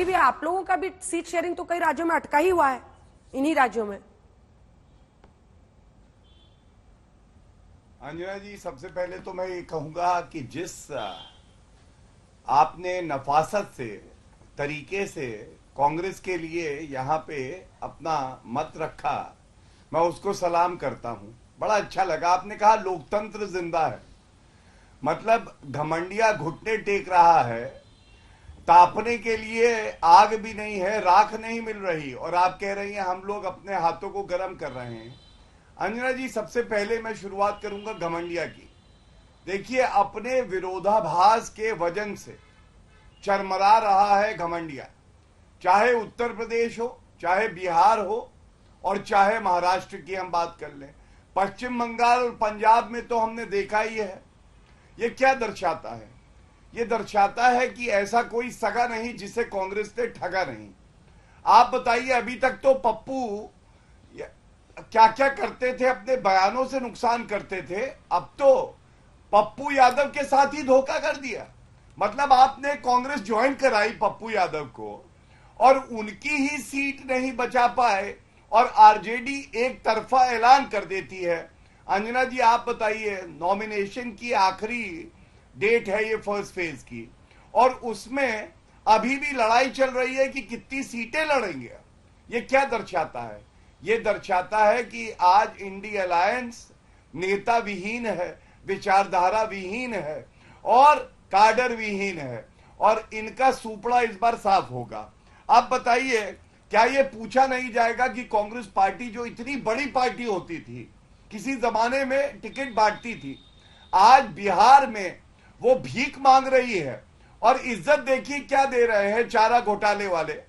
भी आप लोगों का भी सीट शेयरिंग तो कई राज्यों में अटका ही हुआ है, इन्हीं राज्यों में। अंजना जी, सबसे पहले तो मैं ये कहूंगा कि जिस आपने नफासत से, तरीके से कांग्रेस के लिए यहाँ पे अपना मत रखा, मैं उसको सलाम करता हूं। बड़ा अच्छा लगा। आपने कहा लोकतंत्र जिंदा है, मतलब घमंडिया घुटने टेक रहा है, तापने के लिए आग भी नहीं है, राख नहीं मिल रही, और आप कह रही हैं हम लोग अपने हाथों को गर्म कर रहे हैं। अंजना जी, सबसे पहले मैं शुरुआत करूंगा घमंडिया की। देखिए, अपने विरोधाभास के वजन से चरमरा रहा है घमंडिया, चाहे उत्तर प्रदेश हो, चाहे बिहार हो, और चाहे महाराष्ट्र की हम बात कर लें। पश्चिम बंगाल और पंजाब में तो हमने देखा ही है। ये क्या दर्शाता है? ये दर्शाता है कि ऐसा कोई सगा नहीं जिसे कांग्रेस ने ठगा नहीं। आप बताइए, अभी तक तो पप्पू क्या क्या करते थे, अपने बयानों से नुकसान करते थे, अब तो पप्पू यादव के साथ ही धोखा कर दिया। मतलब आपने कांग्रेस ज्वाइन कराई पप्पू यादव को, और उनकी ही सीट नहीं बचा पाए, और आरजेडी एक तरफा ऐलान कर देती है। अंजना जी, आप बताइए, नॉमिनेशन की आखिरी डेट है ये फर्स्ट फेज की, और उसमें अभी भी लड़ाई चल रही है कि कितनी सीटें लड़ेंगे। ये क्या दर्शाता है? ये दर्शाता है कि आज इंडी अलायंस नेता विहीन है, विचारधारा विहीन है, और काडर विहीन है, और इनका सुपड़ा इस बार साफ होगा। आप बताइए, क्या ये पूछा नहीं जाएगा कि कांग्रेस पार्टी जो इतनी बड़ी पार्टी होती थी, किसी जमाने में टिकट बांटती थी, आज बिहार में वो भीख मांग रही है, और इज्जत देखिए क्या दे रहे हैं चारा घोटाले वाले।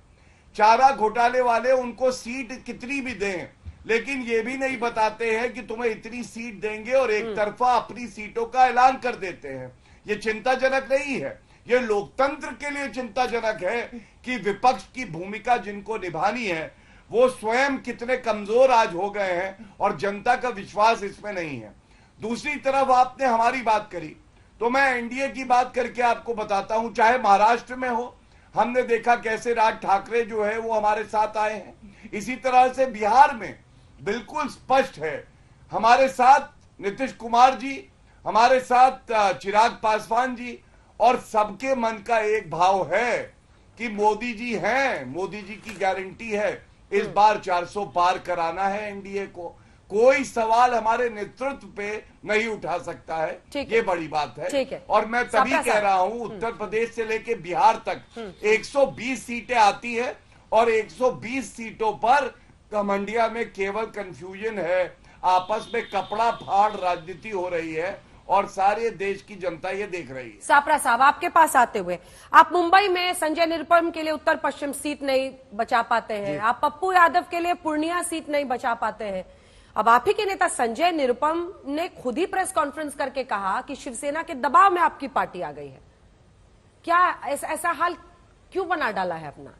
चारा घोटाले वाले उनको सीट कितनी भी दें, लेकिन ये भी नहीं बताते हैं कि तुम्हें इतनी सीट देंगे, और एक तरफा अपनी सीटों का ऐलान कर देते हैं। ये चिंताजनक नहीं है? ये लोकतंत्र के लिए चिंताजनक है कि विपक्ष की भूमिका जिनको निभानी है वो स्वयं कितने कमजोर आज हो गए हैं, और जनता का विश्वास इसमें नहीं है। दूसरी तरफ आपने हमारी बात करी, तो मैं एनडीए की बात करके आपको बताता हूं। चाहे महाराष्ट्र में हो, हमने देखा कैसे राज ठाकरे जो है वो हमारे साथ आए हैं। इसी तरह से बिहार में बिल्कुल स्पष्ट है, हमारे साथ नीतीश कुमार जी, हमारे साथ चिराग पासवान जी, और सबके मन का एक भाव है कि मोदी जी हैं, मोदी जी की गारंटी है, इस बार 400 पार कराना है एनडीए को। कोई सवाल हमारे नेतृत्व पे नहीं उठा सकता है, ये बड़ी बात है। और मैं तभी कह रहा हूं, उत्तर प्रदेश से लेके बिहार तक 120 सीटें आती है, और 120 सीटों पर घमंडिया में केवल कंफ्यूजन है, आपस में कपड़ा फाड़ राजनीति हो रही है, और सारे देश की जनता ये देख रही है। सापरा साहब, आपके पास आते हुए, आप मुंबई में संजय निरुपम के लिए उत्तर पश्चिम सीट नहीं बचा पाते हैं, आप पप्पू यादव के लिए पूर्णिया सीट नहीं बचा पाते हैं। अब आप ही के नेता संजय निरुपम ने खुद ही प्रेस कॉन्फ्रेंस करके कहा कि शिवसेना के दबाव में आपकी पार्टी आ गई है। क्या ऐसा हाल क्यों बना डाला है अपना?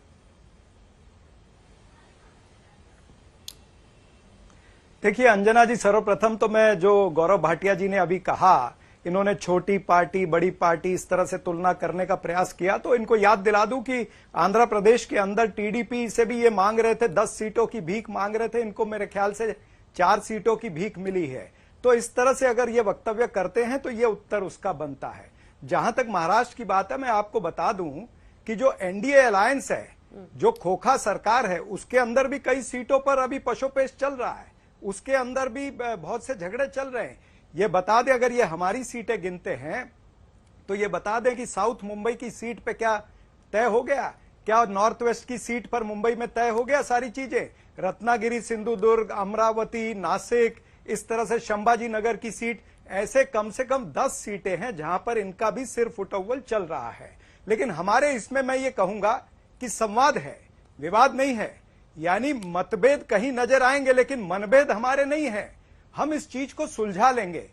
देखिए अंजना जी, सर्वप्रथम तो मैं जो गौरव भाटिया जी ने अभी कहा, इन्होंने छोटी पार्टी बड़ी पार्टी इस तरह से तुलना करने का प्रयास किया, तो इनको याद दिला दूं कि आंध्र प्रदेश के अंदर टीडीपी से भी ये मांग रहे थे, 10 सीटों की भीख मांग रहे थे, इनको मेरे ख्याल से 4 सीटों की भीख मिली है। तो इस तरह से अगर ये वक्तव्य करते हैं तो ये उत्तर उसका बनता है। जहां तक महाराष्ट्र की बात है, मैं आपको बता दूं कि जो एनडीए अलायंस है, जो खोखा सरकार है, उसके अंदर भी कई सीटों पर अभी पशोपेश चल रहा है, उसके अंदर भी बहुत से झगड़े चल रहे हैं। ये बता दें, अगर ये हमारी सीटें गिनते हैं तो ये बता दें कि साउथ मुंबई की सीट पे क्या तय हो गया, क्या नॉर्थ वेस्ट की सीट पर मुंबई में तय हो गया सारी चीजें, रत्नागिरी, सिंधुदुर्ग, अमरावती, नासिक, इस तरह से संभाजी नगर की सीट, ऐसे कम से कम 10 सीटें हैं जहां पर इनका भी सिर फुटअव्वल चल रहा है। लेकिन हमारे इसमें मैं ये कहूंगा कि संवाद है, विवाद नहीं है। यानी मतभेद कहीं नजर आएंगे, लेकिन मनभेद हमारे नहीं है। हम इस चीज को सुलझा लेंगे।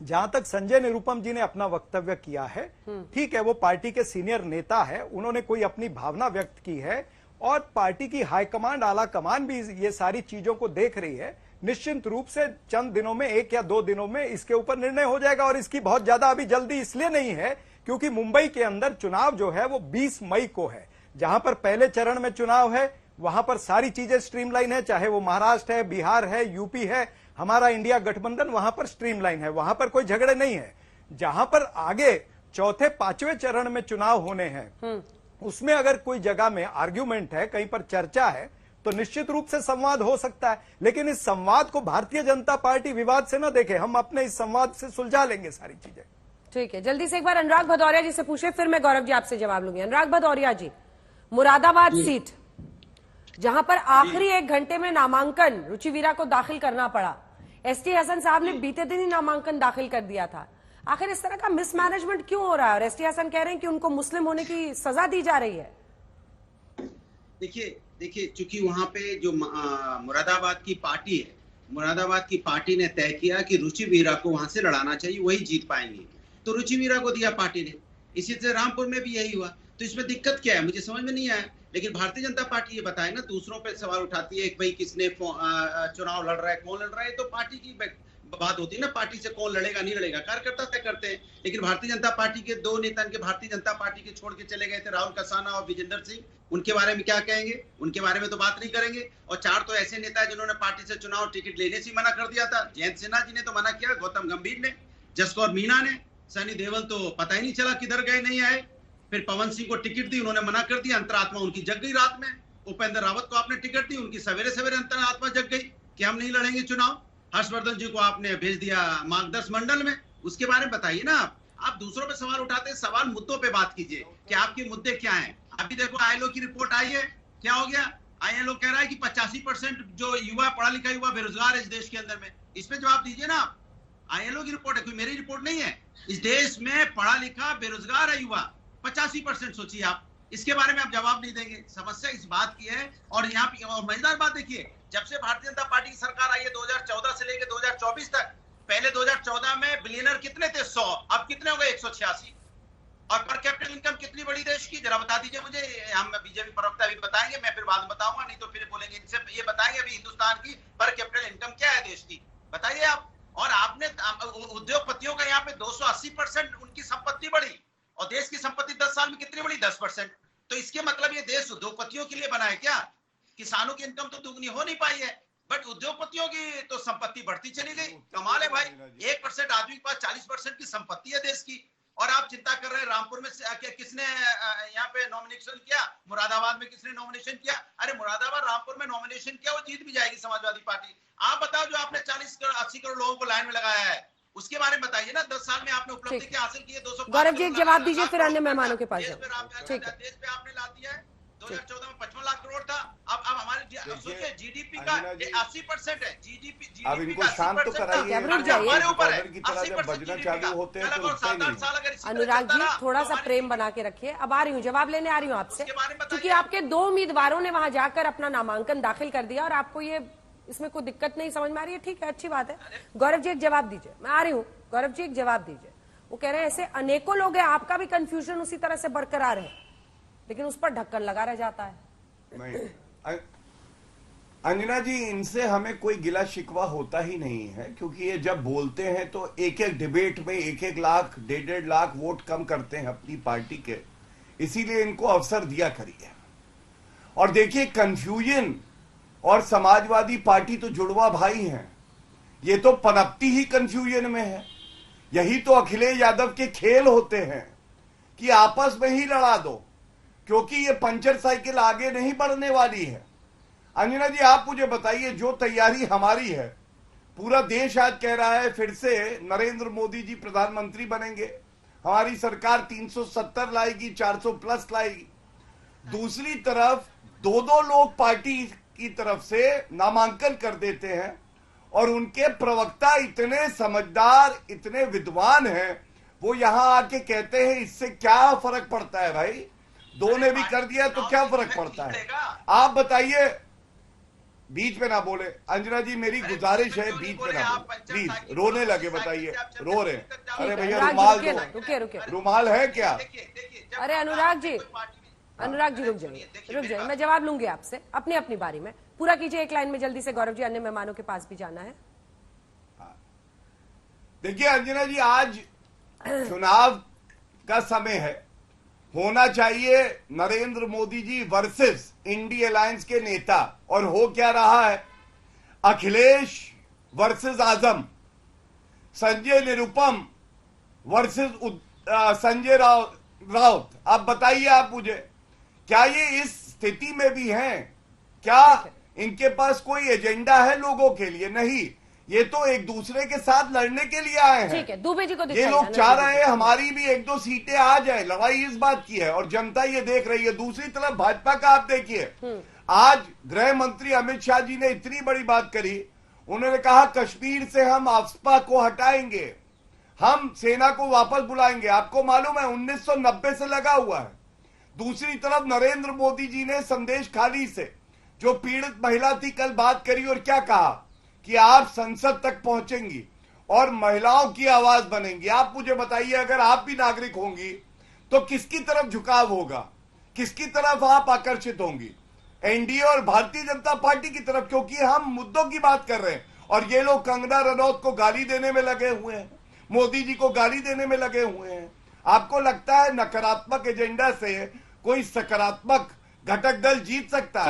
जहां तक संजय निरुपम जी ने अपना वक्तव्य किया है, ठीक है, वो पार्टी के सीनियर नेता है, उन्होंने कोई अपनी भावना व्यक्त की है, और पार्टी की हाईकमांड, आला कमान भी ये सारी चीजों को देख रही है। निश्चित रूप से चंद दिनों में, 1 या 2 दिनों में इसके ऊपर निर्णय हो जाएगा, और इसकी बहुत ज्यादा अभी जल्दी इसलिए नहीं है क्योंकि मुंबई के अंदर चुनाव जो है वो 20 मई को है। जहां पर पहले चरण में चुनाव है वहां पर सारी चीजें स्ट्रीमलाइन है, चाहे वो महाराष्ट्र है, बिहार है, यूपी है, हमारा इंडिया गठबंधन वहां पर स्ट्रीमलाइन है, वहां पर कोई झगड़े नहीं है। जहां पर आगे चौथे पांचवें चरण में चुनाव होने हैं उसमें अगर कोई जगह में आर्ग्यूमेंट है, कहीं पर चर्चा है, तो निश्चित रूप से संवाद हो सकता है। लेकिन इस संवाद को भारतीय जनता पार्टी विवाद से न देखे, हम अपने इस संवाद से सुलझा लेंगे सारी चीजें। ठीक है, जल्दी से एक बार अनुराग भदौरिया जी से पूछे, फिर मैं गौरव जी आपसे जवाब लूंगी। अनुराग भदौरिया जी, मुरादाबाद सीट जहां पर आखिरी 1 घंटे में नामांकन रुचि वीरा को दाखिल करना पड़ा, एसटी हसन साहब ने बीते दिन ही नामांकन दाखिल कर दिया था। आखिर इस तरह का मिसमैनेजमेंट क्यों हो रहा है? और एसटी हसन कह रहे हैं कि उनको मुस्लिम होने की सजा दी जा रही है। देखिए चूंकि वहां पे जो मुरादाबाद की पार्टी है, मुरादाबाद की पार्टी ने तय किया कि रुचि वीरा को वहां से लड़ाना चाहिए, वही जीत पाएंगे, तो रुचि वीरा को दिया पार्टी ने। इसी तरह रामपुर में भी यही हुआ, तो इसमें दिक्कत क्या है मुझे समझ में नहीं आया। लेकिन भारतीय जनता पार्टी ये बताए ना, दूसरों पे सवाल उठाती है कि भाई किसने चुनाव लड़ रहा है, कौन लड़ रहा है, तो पार्टी की बात होती है ना, पार्टी से कौन लड़ेगा नहीं लड़ेगा कार्यकर्ता तय करते हैं। लेकिन भारतीय जनता पार्टी के 2 नेता के भारतीय जनता पार्टी के छोड़ के चले गए थे, राहुल कसाना और विजेंद्र सिंह, उनके बारे में क्या कहेंगे? उनके बारे में तो बात नहीं करेंगे। और 4 तो ऐसे नेता है जिन्होंने पार्टी से चुनाव टिकट लेने से मना कर दिया था। जयंत सिन्हा जी ने तो मना किया, गौतम गंभीर ने, जसकौर मीणा ने, सनी देओल तो पता ही नहीं चला किधर गए, नहीं आए। फिर पवन सिंह को टिकट दी, उन्होंने मना कर दिया, अंतरात्मा उनकी जग गई रात में। उपेंद्र रावत को आपने टिकट दी, उनकी सवेरे सवेरे अंतरात्मा जग गई कि हम नहीं लड़ेंगे चुनाव। हर्षवर्धन जी को आपने भेज दिया मार्गदर्शन मंडल में, उसके बारे में बताइए ना। आप दूसरों पे सवाल उठाते हैं, सवाल मुद्दों पे बात कीजिए कि आपके मुद्दे क्या हैं। अभी देखो आईएलओ की रिपोर्ट आई है, क्या हो गया? आईएलओ कह रहा है कि 85% जो युवा, पढ़ा लिखा युवा बेरोजगार है इस देश के अंदर में। इस पे जवाब दीजिए ना। आईएलओ की रिपोर्ट है, कोई मेरी रिपोर्ट नहीं है। इस देश में पढ़ा लिखा बेरोजगार है युवा 85%, सोचिए आप, इसके बारे में आप जवाब नहीं देंगे। समस्या इस बात की है। और यहाँ पे और मजेदार बात देखिए, जब से भारतीय जनता पार्टी की सरकार आई है 2014 से लेकर 2024 तक, पहले 2014 में बिलियनर कितने थे? 100, अब कितने हो गए? 186। और पर कैपिटल इनकम कितनी बड़ी देश की, जरा बता दीजिए मुझे। हम बीजेपी प्रवक्ता अभी बताएंगे, मैं फिर बाद में बताऊंगा, नहीं तो फिर बोलेंगे इनसे। ये बताएंगे अभी हिंदुस्तान की पर कैपिटल इनकम क्या है देश की, बताइए आप। और आपने उद्योगपतियों का यहाँ पे 280% उनकी संपत्ति बढ़ी, और देश की संपत्ति 10 साल में कितनी बढ़ी? 10%। तो इसके मतलब ये देश उद्योगपतियों के लिए बना है क्या? किसानों की इनकम तो दुगनी हो नहीं पाई है, बट उद्योगपतियों की तो संपत्ति बढ़ती चली गई। कमाल है भाई, 1% आदमी के पास 40% की संपत्ति है देश की। और आप चिंता कर रहे हैं रामपुर में किसने यहाँ पे नॉमिनेशन किया, मुरादाबाद में किसने नॉमिनेशन किया? अरे मुरादाबाद रामपुर में नॉमिनेशन किया, वो जीत भी जाएगी समाजवादी पार्टी। आप बताओ, जो आपने 40-80 करोड़ लोगों को लाइन में लगाया है, उसके बारे में बताइए ना। 10 साल में आपने उपलब्धि क्या हासिल की है? 200। गौरव जी एक जवाब दीजिए, फिर अन्य मेहमानों के पास देश पे आपने ला दिया है। 2014 में 55 लाख करोड़ था, अब हमारे सोचिए जीडीपी का 80% है। जीडीपी अब इनको शांत तो कराइए, हमारे ऊपर है। की तरह जब बजना चालू होते हैं तो 7-8 साल अगर अनुराग जी थोड़ा सा प्रेम बना के रखिए। अब आ रही हूँ, जवाब लेने आ रही हूँ आपसे, क्योंकि आपके 2 उम्मीदवारों ने वहां जाकर अपना नामांकन दाखिल कर दिया और आपको ये इसमें कोई दिक्कत नहीं समझ में आ रही है। ठीक है, अच्छी बात है। गौरव जी एक जवाब दीजिए, मैं आ रही हूँ। गौरव जी एक जवाब दीजिए। वो कह रहे हैं ऐसे अनेकों लोग हैं, आपका भी कंफ्यूजन उसी तरह से बरकरार है, लेकिन उस पर ढक्कन लगा रह जाता है। नहीं अंजना जी, इनसे हमें कोई गिला शिकवा होता ही नहीं है, क्योंकि ये जब बोलते हैं तो एक डिबेट में 1-1 लाख 1.5 लाख वोट कम करते हैं अपनी पार्टी के, इसीलिए इनको अवसर दिया करिए। और देखिए, कंफ्यूजन और समाजवादी पार्टी तो जुड़वा भाई हैं, ये तो पनपती ही कंफ्यूजन में है। यही तो अखिलेश यादव के खेल होते हैं कि आपस में ही लड़ा दो, क्योंकि ये पंचर साइकिल आगे नहीं बढ़ने वाली है। अंजना जी आप मुझे बताइए, जो तैयारी हमारी है, पूरा देश आज कह रहा है फिर से नरेंद्र मोदी जी प्रधानमंत्री बनेंगे, हमारी सरकार 370 लाएगी, 400 प्लस लाएगी। दूसरी तरफ 2-2 लोग पार्टी की तरफ से नामांकन कर देते हैं, और उनके प्रवक्ता इतने समझदार, इतने विद्वान हैं, वो यहां आके कहते हैं इससे क्या फर्क पड़ता है भाई, 2 ने भी कर दिया तो क्या फर्क पड़ता है। आप बताइए, बीच में ना बोले। अंजना जी मेरी गुजारिश है, बीच में ना बोले प्लीज। रोने लगे, बताइए रो रहे। अरे भैया रुमाल दो, रुके रुमाल है क्या? अरे अनुराग जी रुक जाइए, मैं जवाब लूंगी आपसे अपनी अपनी बारी में। पूरा कीजिए एक लाइन में जल्दी से, गौरव जी अन्य मेहमानों के पास भी जाना है। देखिए अंजना जी, आज चुनाव का समय है, होना चाहिए Narendra Modi ji versus INDI alliance के नेता, और हो क्या रहा है? अखिलेश वर्सेस आजम, संजय निरुपम वर्सेस संजय राउत। अब बताइए आप मुझे, क्या ये इस स्थिति में भी हैं? क्या इनके पास कोई एजेंडा है लोगों के लिए? नहीं, ये तो एक दूसरे के साथ लड़ने के लिए आए हैं। ठीक है, दुबे जी को ये दिखाइए, लोग चाह आनंद जी रहे हैं हमारी भी 1-2 सीटें आ जाए। लड़ाई इस बात की है और जनता ये देख रही है। दूसरी तरफ भाजपा का आप देखिए, आज गृह मंत्री अमित शाह जी ने इतनी बड़ी बात करी। उन्होंने कहा कश्मीर से हम आफ्सपा को हटाएंगे, हम सेना को वापस बुलाएंगे। आपको मालूम है 1990 से लगा हुआ है। दूसरी तरफ नरेंद्र मोदी जी ने संदेश खाली से जो पीड़ित महिला थी कल बात करी और क्या कहा कि आप संसद तक पहुंचेंगी और महिलाओं की आवाज बनेंगी। आप मुझे बताइए, अगर आप भी नागरिक होंगी तो किसकी तरफ झुकाव होगा, किसकी तरफ आप आकर्षित होंगी? एनडीए और भारतीय जनता पार्टी की तरफ, क्योंकि हम मुद्दों की बात कर रहे हैं और ये लोग कंगना रनौत को गाली देने में लगे हुए हैं, मोदी जी को गाली देने में लगे हुए हैं। आपको लगता है नकारात्मक एजेंडा से कोई सकारात्मक घटक दल जीत सकता है?